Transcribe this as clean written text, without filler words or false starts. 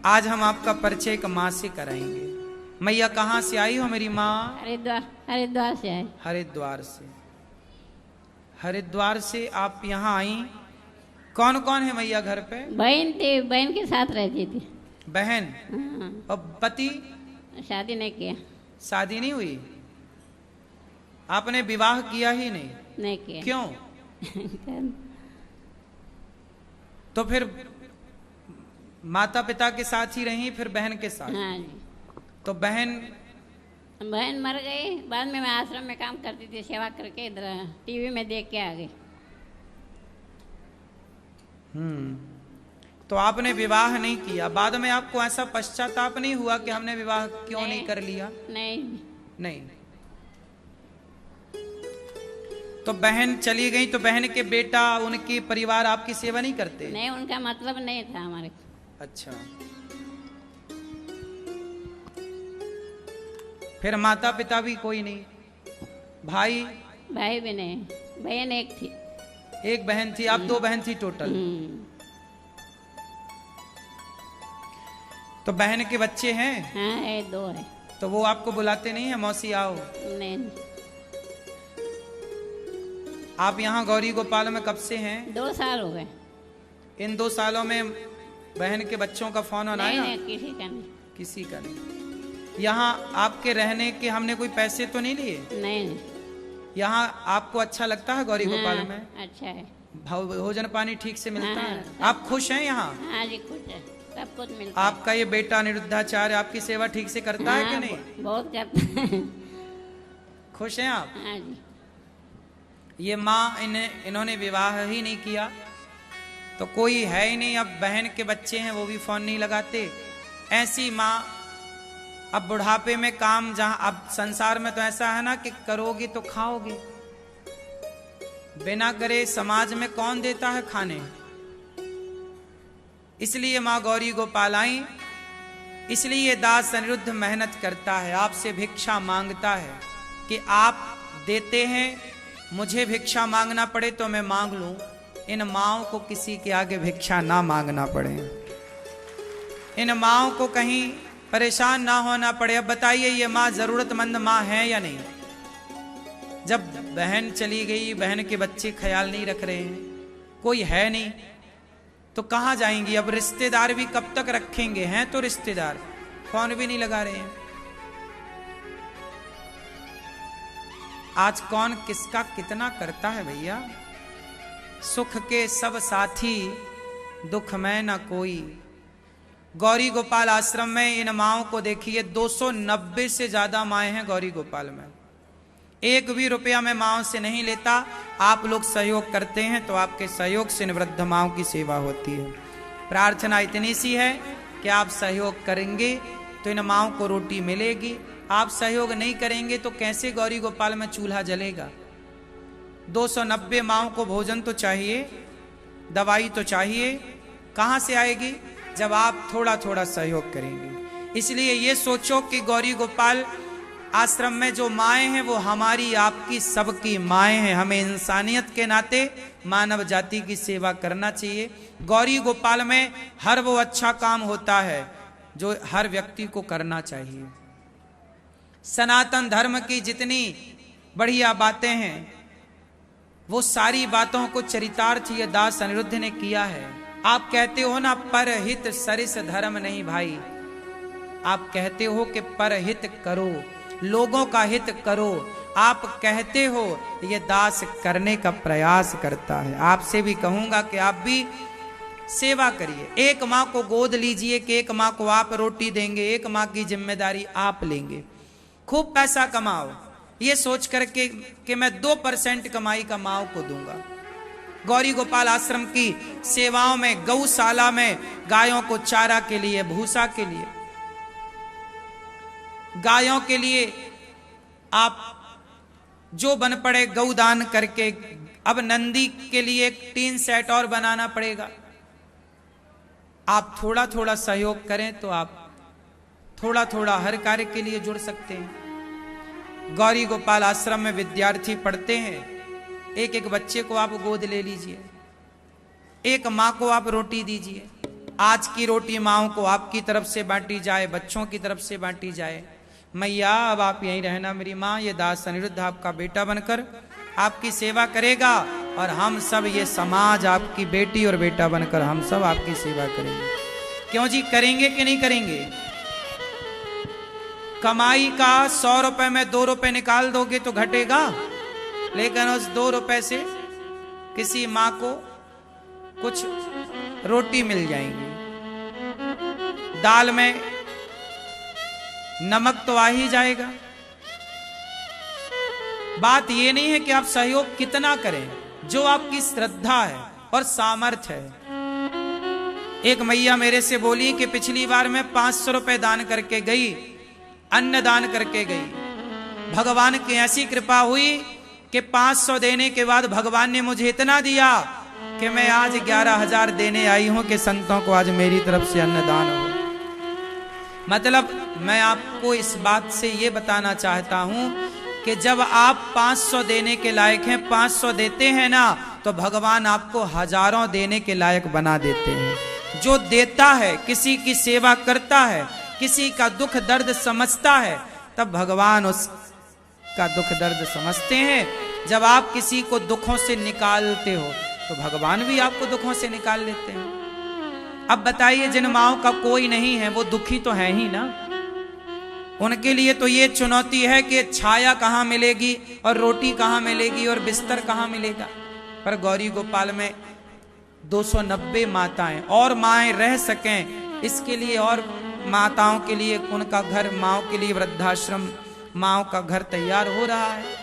आज हम आपका परिचय एक माँ से कराएंगे। मैया कहाँ से आई हो मेरी माँ? हरिद्वार हरिद्वार से आए। हरिद्वार से। हरिद्वार से आप यहाँ आई। कौन कौन है मैया घर पे? बहन थी, बहन के साथ रहती थी। बहन। हाँ। और पति? शादी नहीं किया। शादी नहीं हुई? आपने विवाह किया ही नहीं? नहीं किया। क्यों? तो फिर माता पिता के साथ ही रही, फिर बहन के साथ? हाँ जी। तो बहन मर गई। बाद में मैं आश्रम में काम करती थी, सेवा करके इधर टीवी में देख के आ गई। तो आपने विवाह नहीं किया। बाद में आपको ऐसा पश्चाताप नहीं हुआ कि हमने विवाह क्यों नहीं कर लिया? नहीं नहीं। तो बहन चली गई तो बहन के बेटा, उनके परिवार आपकी सेवा नहीं करते? नहीं, उनका मतलब नहीं था हमारे। अच्छा। फिर माता पिता भी कोई नहीं? भाई? भाई भी नहीं, बहन एक थी। एक बहन थी। आप दो बहन थी टोटल। तो बहन के बच्चे हैं? हाँ है, दो है। तो वो आपको बुलाते नहीं है मौसी आओ? नहीं। आप यहाँ गौरी गोपाल में कब से हैं? 2 साल हो गए। इन 2 सालों में बहन के बच्चों का फोन आया? नहीं, किसी का नहीं। किसी का नहीं। यहाँ आपके रहने के हमने कोई पैसे तो नहीं लिए? नहीं। यहाँ आपको अच्छा लगता है गौरी गोपाल में? अच्छा है। भोजन पानी ठीक से मिलता है? आप खुश हैं यहाँ? हाँ जी, खुश है, सब कुछ मिलता आपका ये बेटा अनिरुद्धाचार्य आपकी सेवा ठीक से करता है कि नहीं? बहुत करता है। खुश हैं आप? हाँ जी। ये माँ इन्होंने विवाह ही नहीं किया तो कोई है ही नहीं। अब बहन के बच्चे हैं वो भी फोन नहीं लगाते। ऐसी माँ अब बुढ़ापे में काम, जहां अब संसार में तो ऐसा है ना कि करोगे तो खाओगे, बिना करे समाज में कौन देता है खाने। इसलिए माँ गौरी गोपाल आई। इसलिए दास अनिरुद्ध मेहनत करता है, आपसे भिक्षा मांगता है कि आप देते हैं, मुझे भिक्षा मांगना पड़े तो मैं मांग लूं। इन माँओं को किसी के आगे भिक्षा ना मांगना पड़े, इन माँओं को कहीं परेशान ना होना पड़े। अब बताइए ये माँ जरूरतमंद माँ है या नहीं? जब बहन चली गई, बहन के बच्चे ख्याल नहीं रख रहे हैं, कोई है नहीं, तो कहाँ जाएंगी? अब रिश्तेदार भी कब तक रखेंगे? हैं तो रिश्तेदार, फोन भी नहीं लगा रहे हैं। आज कौन किसका कितना करता है भैया? सुख के सब साथी, दुख में न कोई। गौरी गोपाल आश्रम में इन माओं को देखिए, 290 से ज्यादा माएँ हैं गौरी गोपाल में। एक भी रुपया मैं माओं से नहीं लेता। आप लोग सहयोग करते हैं तो आपके सहयोग से इन वृद्ध माओं की सेवा होती है। प्रार्थना इतनी सी है कि आप सहयोग करेंगे तो इन माओं को रोटी मिलेगी। आप सहयोग नहीं करेंगे तो कैसे गौरी गोपाल में चूल्हा जलेगा? 290 माओं को भोजन तो चाहिए, दवाई तो चाहिए। कहाँ से आएगी? जब आप थोड़ा थोड़ा सहयोग करेंगे। इसलिए ये सोचो कि गौरी गोपाल आश्रम में जो माएँ हैं वो हमारी, आपकी, सबकी माएँ हैं। हमें इंसानियत के नाते मानव जाति की सेवा करना चाहिए। गौरी गोपाल में हर वो अच्छा काम होता है जो हर व्यक्ति को करना चाहिए। सनातन धर्म की जितनी बढ़िया बातें हैं वो सारी बातों को चरितार्थ ये दास अनिरुद्ध ने किया है। आप कहते हो ना परहित सरिस धर्म नहीं भाई, आप कहते हो कि परहित करो, लोगों का हित करो। आप कहते हो, ये दास करने का प्रयास करता है। आपसे भी कहूंगा कि आप भी सेवा करिए। एक माँ को गोद लीजिए कि एक माँ को आप रोटी देंगे, एक माँ की जिम्मेदारी आप लेंगे। खूब पैसा कमाओ ये सोच करके कि मैं 2% कमाई का माँ को दूंगा। गौरी गोपाल आश्रम की सेवाओं में, गौशाला में गायों को चारा के लिए, भूसा के लिए, गायों के लिए आप जो बन पड़े गौदान करके। अब नंदी के लिए एक टीन सेट और बनाना पड़ेगा। आप थोड़ा थोड़ा सहयोग करें तो आप थोड़ा थोड़ा हर कार्य के लिए जुड़ सकते हैं। गौरी गोपाल आश्रम में विद्यार्थी पढ़ते हैं, एक एक बच्चे को आप गोद ले लीजिए, एक माँ को आप रोटी दीजिए। आज की रोटी माओ को आपकी तरफ से बांटी जाए, बच्चों की तरफ से बांटी जाए। मैया अब आप यहीं रहना मेरी माँ, ये दास अनिरुद्ध आपका बेटा बनकर आपकी सेवा करेगा और हम सब ये समाज आपकी बेटी और बेटा बनकर हम सब आपकी सेवा करेंगे। क्यों जी, करेंगे कि नहीं करेंगे? कमाई का 100 रुपए में 2 रुपए निकाल दोगे तो घटेगा, लेकिन उस 2 रुपए से किसी माँ को कुछ रोटी मिल जाएंगी। दाल में नमक तो आ ही जाएगा। बात यह नहीं है कि आप सहयोग कितना करें, जो आपकी श्रद्धा है और सामर्थ्य है। एक मैया मेरे से बोली कि पिछली बार मैं 500 रुपए दान करके गई, अन्न दान करके गई। भगवान की ऐसी कृपा हुई कि 500 देने के बाद भगवान ने मुझे इतना दिया कि मैं आज 11,000 देने आई हूं कि संतों को आज मेरी तरफ से अन्नदान हो। मतलब मैं आपको इस बात से ये बताना चाहता हूं कि जब आप 500 देने के लायक हैं, 500 देते हैं ना, तो भगवान आपको हजारों देने के लायक बना देते हैं। जो देता है, किसी की सेवा करता है, किसी का दुख दर्द समझता है, तब भगवान उसका दुख दर्द समझते हैं। जब आप किसी को दुखों से निकालते हो तो भगवान भी आपको दुखों से निकाल लेते हैं। अब बताइए, जिन माओं का कोई नहीं है वो दुखी तो है ही ना। उनके लिए तो ये चुनौती है कि छाया कहाँ मिलेगी और रोटी कहाँ मिलेगी और बिस्तर कहाँ मिलेगा। पर गौरी गोपाल में 290 माताएं और माएं रह सकें, इसके लिए और माताओं के लिए उनका घर, माओं के लिए वृद्धाश्रम, माओं का घर तैयार हो रहा है।